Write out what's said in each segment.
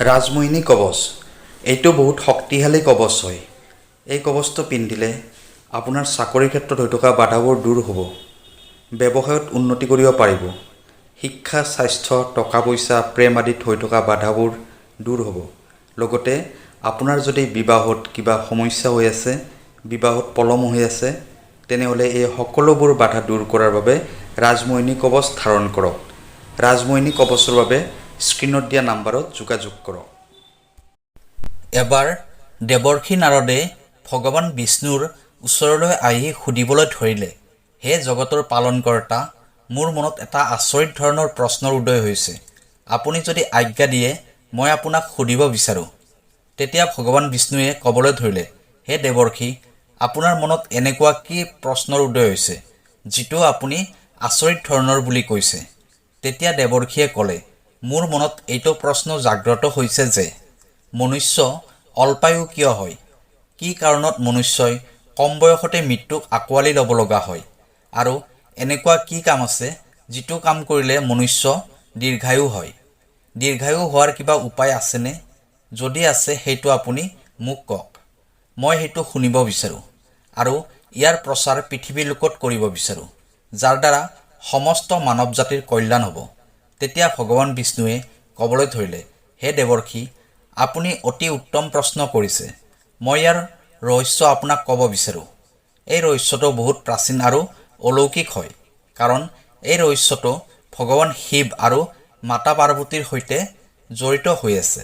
ৰাজমোহিনী কৱচ এইটো বহুত শক্তিশালী কৱচ হয়। এই কৱচটো পিন্ধিলে আপোনাৰ চাকৰিৰ ক্ষেত্ৰত হৈ থকা বাধাবোৰ দূৰ হ'ব। ব্যৱসায়ত উন্নতি কৰিব পাৰিব। শিক্ষা, স্বাস্থ্য, টকা পইচা, প্ৰেম আদিত হৈ থকা বাধাবোৰ দূৰ হ'ব। লগতে আপোনাৰ যদি বিবাহত কিবা সমস্যা হৈ আছে, বিবাহত পলম হৈ আছে, তেনেহ'লে এই সকলোবোৰ বাধা দূৰ কৰাৰ বাবে ৰাজমোহিনী কৱচ ধাৰণ কৰক। ৰাজমোহিনী কৱচৰ বাবে স্ক্ৰীণত দিয়া নাম্বাৰত যোগাযোগ কৰক। এবাৰ দেৱৰ্ষি নাৰদে ভগৱান বিষ্ণুৰ ওচৰলৈ আহি সুধিবলৈ ধৰিলে, হে জগতৰ পালনকৰ্তা, মোৰ মনত এটা আচৰিত ধৰণৰ প্ৰশ্নৰ উদয় হৈছে। আপুনি যদি আজ্ঞা দিয়ে মই আপোনাক সুধিব বিচাৰোঁ। তেতিয়া ভগৱান বিষ্ণুৱে ক'বলৈ ধৰিলে, হে দেৱৰ্ষি, আপোনাৰ মনত এনেকুৱা কি প্ৰশ্নৰ উদয় হৈছে যিটো আপুনি আচৰিত ধৰণৰ বুলি কৈছে। তেতিয়া দেৱৰ্ষিয়ে ক'লে, মোৰ মনত এইটো প্ৰশ্ন জাগ্ৰত হৈছে যে মনুষ্য অল্পায়ু কিয় হয়? কি কাৰণত মনুষ্যই কম বয়সতে মৃত্যুক আঁকোৱালি ল'ব লগা হয়? আৰু এনেকুৱা কি কাম আছে যিটো কাম কৰিলে মনুষ্য দীৰ্ঘায়ু হয়? দীৰ্ঘায়ু হোৱাৰ কিবা উপায় আছেনে? যদি আছে সেইটো আপুনি মোক কওক। মই সেইটো শুনিব বিচাৰোঁ আৰু ইয়াৰ প্ৰচাৰ পৃথিৱীৰ লোকত কৰিব বিচাৰোঁ, যাৰ দ্বাৰা সমস্ত মানৱ জাতিৰ কল্যাণ হ'ব। তেতিয়া ভগৱান বিষ্ণুৱে ক'বলৈ ধৰিলে, হে দেৱৰ্ষি, আপুনি অতি উত্তম প্ৰশ্ন কৰিছে। মই ইয়াৰ ৰহস্য আপোনাক ক'ব বিচাৰোঁ। এই ৰহস্যটো বহুত প্ৰাচীন আৰু অলৌকিক হয়, কাৰণ এই ৰহস্যটো ভগৱান শিৱ আৰু মাতা পাৰ্বতীৰ সৈতে জড়িত হৈ আছে।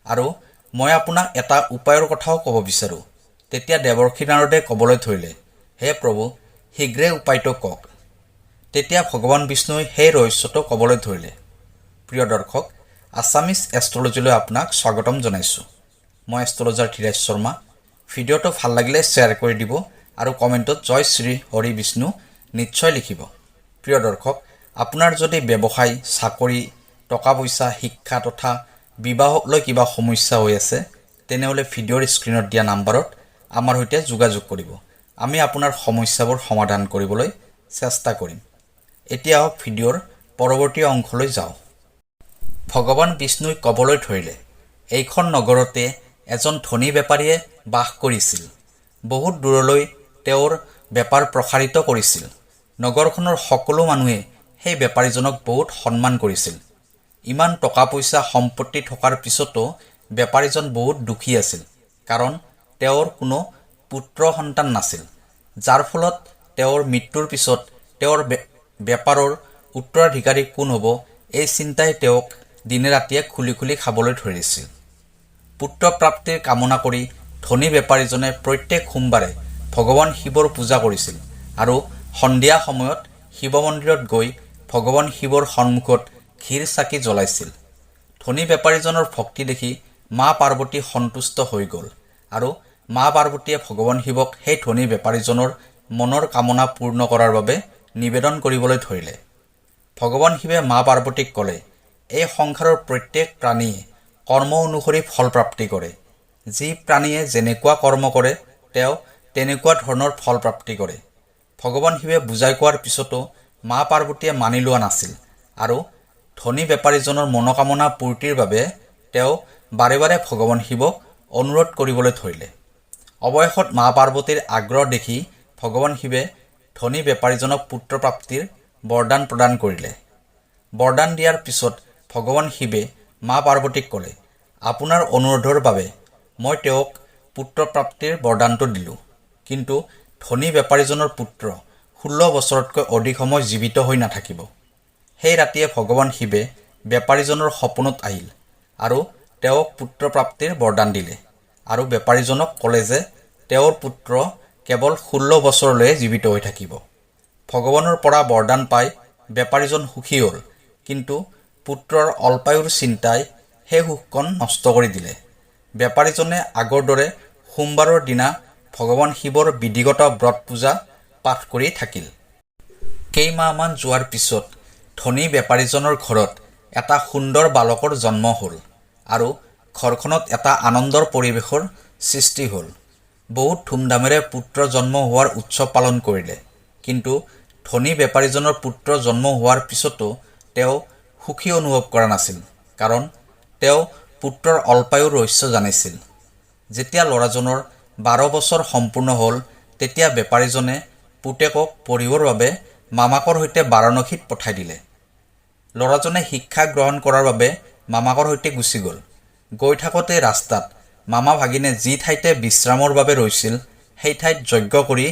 আৰু মই আপোনাক এটা উপায়ৰ কথাও ক'ব বিচাৰোঁ। তেতিয়া দেৱৰ্ষি নাৰদে ক'বলৈ ধৰিলে, হে প্ৰভু, শীঘ্ৰে উপায়টো কওক। তেতিয়া ভগৱান বিষ্ণুৱে সেই ৰহস্যটো ক'বলৈ ধৰিলে। প্ৰিয় দৰ্শক, আছামিজ এষ্ট্ৰলজীলৈ আপোনাক স্বাগতম জনাইছোঁ। মই এষ্ট্ৰলজাৰ ধীৰাজ শৰ্মা। ভিডিঅ'টো ভাল লাগিলে শ্বেয়াৰ কৰি দিব আৰু কমেণ্টত জয় শ্ৰী হৰি বিষ্ণু নিশ্চয় লিখিব। প্ৰিয় দৰ্শক, আপোনাৰ যদি ব্যৱসায়, চাকৰি, টকা পইচা, শিক্ষা তথা বিবাহক লৈ কিবা সমস্যা হৈ আছে, তেনেহ'লে ভিডিঅ'ৰ স্ক্ৰীণত দিয়া নাম্বাৰত আমাৰ সৈতে যোগাযোগ কৰিব। আমি আপোনাৰ সমস্যাবোৰ সমাধান কৰিবলৈ চেষ্টা কৰিম। এতিয়া আহক ভিডিঅ'ৰ পৰৱৰ্তী অংশলৈ যাওঁ। ভগৱান বিষ্ণুই ক'বলৈ ধৰিলে, এইখন নগৰতে এজন ধনী বেপাৰীয়ে বাস কৰিছিল। বহুত দূৰলৈ তেওঁৰ বেপাৰ প্ৰসাৰিত কৰিছিল। নগৰখনৰ সকলো মানুহে সেই বেপাৰীজনক বহুত সন্মান কৰিছিল। ইমান টকা পইচা সম্পত্তি থকাৰ পিছতো বেপাৰীজন বহুত দুখী আছিল, কাৰণ তেওঁৰ কোনো পুত্ৰ সন্তান নাছিল, যাৰ ফলত তেওঁৰ মৃত্যুৰ পিছত তেওঁৰ বেপাৰৰ উত্তৰাধিকাৰী কোন হ'ব, এই চিন্তাই তেওঁক দিনে ৰাতিয়ে খুলি খুলি খাবলৈ ধৰিছিল। পুত্ৰ প্ৰাপ্তিৰ কামনা কৰি ধনী বেপাৰীজনে প্ৰত্যেক সোমবাৰে ভগৱান শিৱৰ পূজা কৰিছিল আৰু সন্ধিয়া সময়ত শিৱ মন্দিৰত গৈ ভগৱান শিৱৰ সন্মুখত ঘিৰ চাকি জ্বলাইছিল। ধনী বেপাৰীজনৰ ভক্তি দেখি মা পাৰ্বতী সন্তুষ্ট হৈ গ'ল আৰু মা পাৰ্বতীয়ে ভগৱান শিৱক সেই ধনী বেপাৰীজনৰ মনৰ কামনা পূৰ্ণ কৰাৰ বাবে নিবেদন কৰিবলৈ ধৰিলে। ভগৱান শিৱে মা পাৰ্বতীক ক'লে, এই সংসাৰৰ প্ৰত্যেক প্ৰাণীয়ে কৰ্ম অনুসৰি ফল প্ৰাপ্তি কৰে। যি প্ৰাণীয়ে যেনেকুৱা কৰ্ম কৰে তেওঁ তেনেকুৱা ধৰণৰ ফল প্ৰাপ্তি কৰে। ভগৱান শিৱে বুজাই কোৱাৰ পিছতো মা পাৰ্বতীয়ে মানি লোৱা নাছিল আৰু ধনী বেপাৰীজনৰ মনোকামনা পূৰ্তিৰ বাবে তেওঁ বাৰে বাৰে ভগৱান শিৱক অনুৰোধ কৰিবলৈ ধৰিলে। অৱশেষত মা পাৰ্বতীৰ আগ্ৰহ দেখি ভগৱান শিৱে ধনী বেপাৰীজনক পুত্ৰ প্ৰাপ্তিৰ বৰদান প্ৰদান কৰিলে। বৰদান দিয়াৰ পিছত ভগৱান শিৱে মা পাৰ্বতীক ক'লে, আপোনাৰ অনুৰোধৰ বাবে মই তেওঁক পুত্ৰ প্ৰাপ্তিৰ বৰদানটো দিলোঁ, কিন্তু ধনী বেপাৰীজনৰ পুত্ৰ 16 বছৰতকৈ অধিক সময় জীৱিত হৈ নাথাকিব। সেই ৰাতিয়ে ভগৱান শিৱে বেপাৰীজনৰ সপোনত আহিল আৰু তেওঁক পুত্ৰ প্ৰাপ্তিৰ বৰদান দিলে আৰু বেপাৰীজনক ক'লে যে তেওঁৰ পুত্ৰ কেৱল 16 বছৰলৈহে জীৱিত হৈ থাকিব। ভগৱানৰ পৰা বৰদান পাই বেপাৰীজন সুখী হ'ল, কিন্তু পুত্ৰৰ অল্পায়ুৰ চিন্তাই সেই সুখকণ নষ্ট কৰি দিলে। বেপাৰীজনে আগৰ দৰে সোমবাৰৰ দিনা ভগৱান শিৱৰ বিধিগত ব্ৰত পূজা পাঠ কৰি থাকিল। কেইমাহমান যোৱাৰ পিছত ধনী বেপাৰীজনৰ ঘৰত এটা সুন্দৰ বালকৰ জন্ম হ'ল আৰু ঘৰখনত এটা আনন্দৰ পৰিৱেশৰ সৃষ্টি হ'ল। বহুত ধুমধামেৰে পুত্ৰ জন্ম হোৱাৰ উৎসৱ পালন কৰিলে, কিন্তু ধনী বেপাৰীজনৰ পুত্ৰ জন্ম হোৱাৰ পিছতো তেওঁ সুখী অনুভৱ কৰা নাছিল, কাৰণ তেওঁ পুত্ৰৰ অল্পায়ুৰ ৰহস্য জানিছিল। যেতিয়া ল'ৰাজনৰ 12 বছৰ সম্পূৰ্ণ হ'ল তেতিয়া বেপাৰীজনে পুতেকক পঢ়িবৰ বাবে মামাকৰ সৈতে বাৰাণসীত পঠাই দিলে। ল'ৰাজনে শিক্ষা গ্ৰহণ কৰাৰ বাবে মামাকৰ সৈতে গুচি গ'ল। গৈ থাকোঁতে ৰাস্তাত মামা ভাগিনে যি ঠাইতে বিশ্ৰামৰ বাবে ৰৈছিল সেই ঠাইত যজ্ঞ কৰি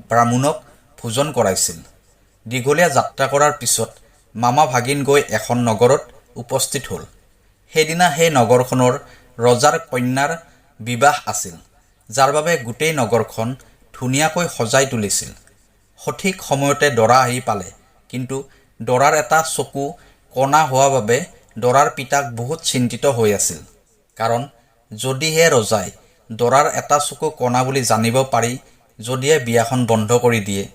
ব্ৰাহ্মণক ভোজন কৰাইছিল। দীঘলীয়া যাত্ৰা কৰাৰ পিছত মামা ভাগিন গৈ এখন নগৰত উপস্থিত হ'ল। সেইদিনা সেই নগৰখনৰ ৰজাৰ কন্যাৰ বিবাহ আছিল, যাৰ বাবে গোটেই নগৰখন ধুনীয়াকৈ সজাই তুলিছিল। সঠিক সময়তে দৰা আহি পালে, কিন্তু দৰাৰ এটা চকু কণা হোৱা বাবে দৰাৰ পিতাক বহুত চিন্তিত হৈ আছিল। কাৰণ যদিহে ৰজাই দৰাৰ এটা চকু কণা বুলি জানিব পাৰি যদিহে বিয়াখন বন্ধ কৰি দিয়ে।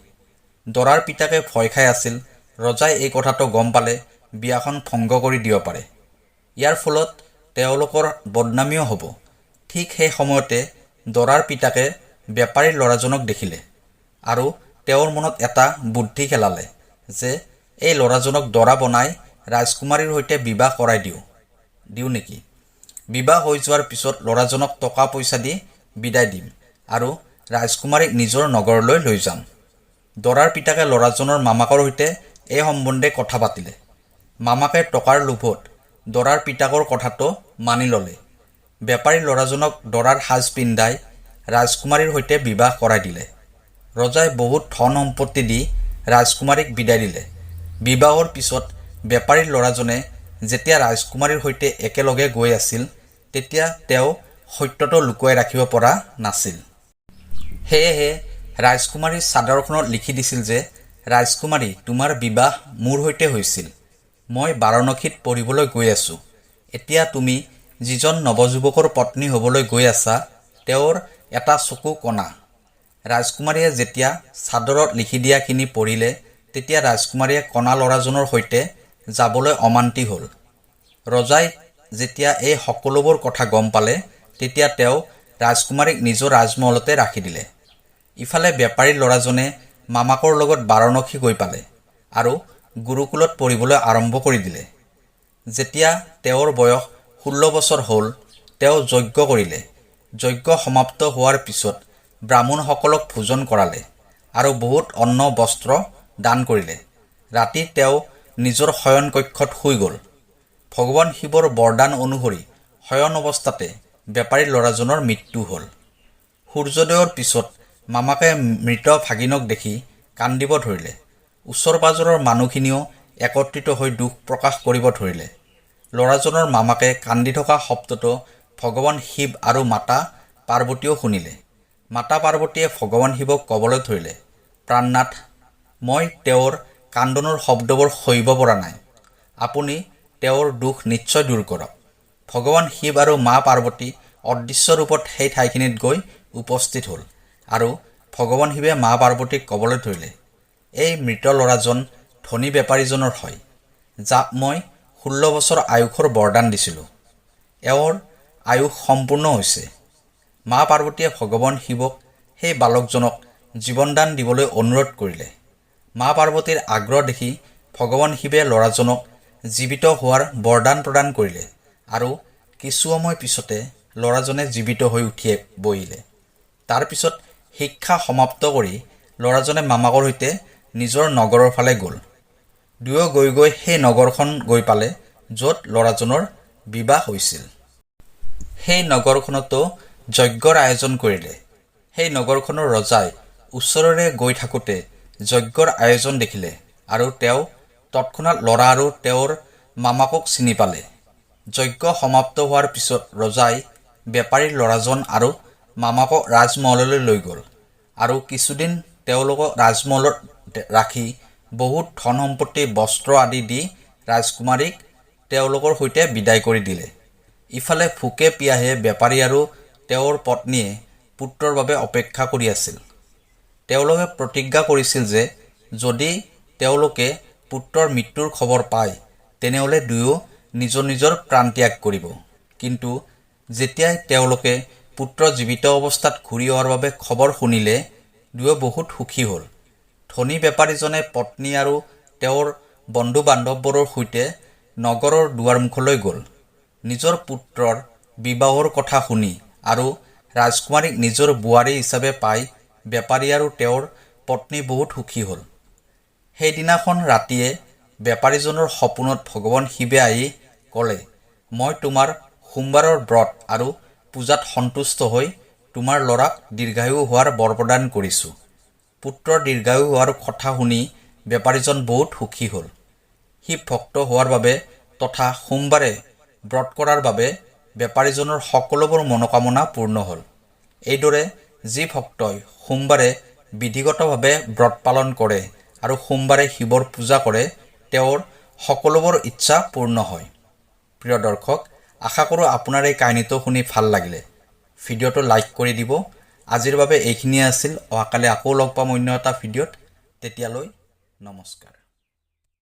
দৰাৰ পিতাকে ভয় খাই আছিল ৰজাই এই কথাটো গম পালে বিয়াখন ভংগ কৰি দিব পাৰে। ইয়াৰ ফলত তেওঁলোকৰ বদনামিও হ'ব। ঠিক সেই সময়তে দৰাৰ পিতাকে বেপাৰীৰ ল'ৰাজনক দেখিলে আৰু তেওঁৰ মনত এটা বুদ্ধি খেলালে যে এই ল'ৰাজনক দৰা বনাই ৰাজকুমাৰীৰ সৈতে বিবাহ কৰাই দিওঁ নেকি। বিবাহ হৈ যোৱাৰ পিছত ল'ৰাজনক টকা পইচা দি বিদায় দিম আৰু ৰাজকুমাৰীক নিজৰ নগৰলৈ লৈ যাম। দৰাৰ পিতাকে ল'ৰাজনৰ মামাকৰ সৈতে এই সম্বন্ধে কথা পাতিলে। মামাকে টকাৰ লোভত দৰাৰ পিতাকৰ কথাটো মানি ল'লে। বেপাৰী ল'ৰাজনক দৰাৰ সাজ পিন্ধাই ৰাজকুমাৰীৰ সৈতে বিবাহ কৰাই দিলে। ৰজাই বহুত ধন সম্পত্তি দি ৰাজকুমাৰীক বিদায় দিলে। বিবাহৰ পিছত বেপাৰীৰ ল'ৰাজনে যেতিয়া ৰাজকুমাৰীৰ সৈতে একেলগে গৈ আছিল তেতিয়া তেওঁ সত্যটো লুকুৱাই ৰাখিব পৰা নাছিল। সেয়েহে ৰাজকুমাৰীৰ চাদৰখনত লিখি দিছিল যে ৰাজকুমাৰী, তোমাৰ বিবাহ মোৰ সৈতে হৈছিল। মই বাৰাণসীত পঢ়িবলৈ গৈ আছোঁ। এতিয়া তুমি যিজন নৱযুৱকৰ পত্নী হ'বলৈ গৈ আছা তেওঁৰ এটা চকু কণা। ৰাজকুমাৰীয়ে যেতিয়া চাদৰত লিখি দিয়াখিনি পঢ়িলে তেতিয়া ৰাজকুমাৰীয়ে কণা ল'ৰাজনৰ সৈতে যাবলৈ অমান্তি হ'ল। ৰজাই যেতিয়া এই সকলোবোৰ কথা গম পালে তেতিয়া তেওঁ ৰাজকুমাৰীক নিজৰ ৰাজমহলতে ৰাখি দিলে। ইফালে বেপাৰীৰ ল'ৰাজনে মামাকৰ লগত বাৰাণসী গৈ পালে আৰু গুৰুকুলত পঢ়িবলৈ আৰম্ভ কৰি দিলে। যেতিয়া তেওঁৰ বয়স 16 বছৰ হ'ল তেওঁ যজ্ঞ কৰিলে। যজ্ঞ সমাপ্ত হোৱাৰ পিছত ব্ৰাহ্মণসকলক ভোজন কৰালে আৰু বহুত অন্ন বস্ত্ৰ দান কৰিলে। ৰাতি তেওঁ নিজৰ শয়ন কক্ষত শুই গ'ল। ভগৱান শিৱৰ বৰদান অনুসৰি শয়ন অৱস্থাতে বেপাৰীৰ ল'ৰাজনৰ মৃত্যু হ'ল। সূৰ্যোদয়ৰ পিছত মামাকে মৃত ভাগিনক দেখি কান্দিব ধৰিলে। ওচৰ পাজৰৰ মানুহখিনিও একত্ৰিত হৈ দুখ প্ৰকাশ কৰিব ধৰিলে। ল'ৰাজনৰ মামাকে কান্দি থকা শব্দটো ভগৱান শিৱ আৰু মাতা পাৰ্বতীয়েও শুনিলে। মাতা পাৰ্বতীয়ে ভগৱান শিৱক ক'বলৈ ধৰিলে, প্ৰাণনাথ, মই তেওঁৰ কান্দোনৰ শব্দবোৰ সহিব পৰা নাই। আপুনি তেওঁৰ দুখ নিশ্চয় দূৰ কৰক। ভগৱান শিৱ আৰু মা পাৰ্বতী অদৃশ্য ৰূপত সেই ঠাইখিনিত গৈ উপস্থিত হ'ল আৰু ভগৱান শিৱে মা পাৰ্বতীক ক'বলৈ ধৰিলে, এই মৃত ল'ৰাজন ধনী বেপাৰীজনৰ হয়, যাক মই 16 বছৰ আয়ুসৰ বৰদান দিছিলোঁ। এওঁৰ আয়ুস সম্পূৰ্ণ হৈছে। মা পাৰ্বতীয়ে ভগৱান শিৱক সেই বালকজনক জীৱনদান দিবলৈ অনুৰোধ কৰিলে। মা পাৰ্বতীৰ আগ্ৰহ দেখি ভগৱান শিৱে ল'ৰাজনক জীৱিত হোৱাৰ বৰদান প্ৰদান কৰিলে আৰু কিছু সময় পিছতে ল'ৰাজনে জীৱিত হৈ উঠি বহিলে। তাৰ পিছত শিক্ষা সমাপ্ত কৰি ল'ৰাজনে মামাকৰ সৈতে নিজৰ নগৰৰ ফালে গ'ল। দুয়ো গৈ গৈ সেই নগৰখন গৈ পালে য'ত ল'ৰাজনৰ বিবাহ হৈছিল। সেই নগৰখনতো যজ্ঞৰ আয়োজন কৰিলে। সেই নগৰখনৰ ৰজাই ওচৰেৰে গৈ থাকোঁতে যজ্ঞৰ আয়োজন দেখিলে আৰু তেওঁ তৎক্ষণাত ল'ৰা আৰু তেওঁৰ মামাকক চিনি পালে। যজ্ঞ সমাপ্ত হোৱাৰ পিছত ৰজাই বেপাৰীৰ ল'ৰাজন আৰু মামাকক ৰাজমহললৈ লৈ গ'ল আৰু কিছুদিন তেওঁলোকক ৰাজমহলত ৰাখি বহুত ধন সম্পত্তি বস্ত্ৰ আদি দি ৰাজকুমাৰীক তেওঁলোকৰ সৈতে বিদায় কৰি দিলে। ইফালে ভোকে পিয়াহে বেপাৰী আৰু তেওঁৰ পত্নীয়ে পুত্ৰৰ বাবে অপেক্ষা কৰি আছিল। তেওঁলোকে প্ৰতিজ্ঞা কৰিছিল যে যদি তেওঁলোকে পুত্ৰৰ মৃত্যুৰ খবৰ পায় তেনেহ'লে দুয়ো নিজৰ নিজৰ প্ৰাণত্যাগ কৰিব। কিন্তু যেতিয়াই তেওঁলোকে পুত্ৰ জীৱিত অৱস্থাত ঘূৰি অহাৰ বাবে খবৰ শুনিলে দুয়ো বহুত সুখী হ'ল। ধনী বেপাৰীজনে পত্নী আৰু তেওঁৰ বন্ধু বান্ধৱবোৰৰ সৈতে নগৰৰ দুৱাৰমুখলৈ গ'ল। নিজৰ পুত্ৰৰ বিবাহৰ কথা শুনি আৰু ৰাজকুমাৰীক নিজৰ বোৱাৰী হিচাপে পাই বেপাৰী আৰু তেওঁৰ পত্নী বহুত সুখী হ'ল। সেইদিনাখন ৰাতিয়ে বেপাৰীজনৰ সপোনত ভগৱান শিৱে আহি ক'লে, মই তোমাৰ সোমবাৰৰ ব্ৰত আৰু পূজাত সন্তুষ্ট হৈ তোমাৰ ল'ৰাক দীৰ্ঘায়ু হোৱাৰ বৰ প্ৰদান কৰিছোঁ। পুত্ৰৰ দীৰ্ঘায়ু হোৱাৰ কথা শুনি বেপাৰীজন বহুত সুখী হ'ল। শিৱ ভক্ত হোৱাৰ বাবে তথা সোমবাৰে ব্ৰত কৰাৰ বাবে বেপাৰীজনৰ সকলোবোৰ মনোকামনা পূৰ্ণ হ'ল। এইদৰে যি ভক্তই সোমবাৰে বিধিগতভাৱে ব্ৰত পালন কৰে আৰু সোমবাৰে শিৱৰ পূজা কৰে তেওঁৰ সকলোবোৰ ইচ্ছা পূৰ্ণ হয়। প্ৰিয় দৰ্শক, আশা কৰোঁ আপোনাৰ এই কাহিনীটো শুনি ভাল লাগিলে। ভিডিঅ'টো লাইক কৰি দিব। আজিৰ বাবে এইখিনিয়ে আছিল। অহাকালি আকৌ লগ পাম অন্য এটা ভিডিঅ'ত। তেতিয়ালৈ নমস্কাৰ।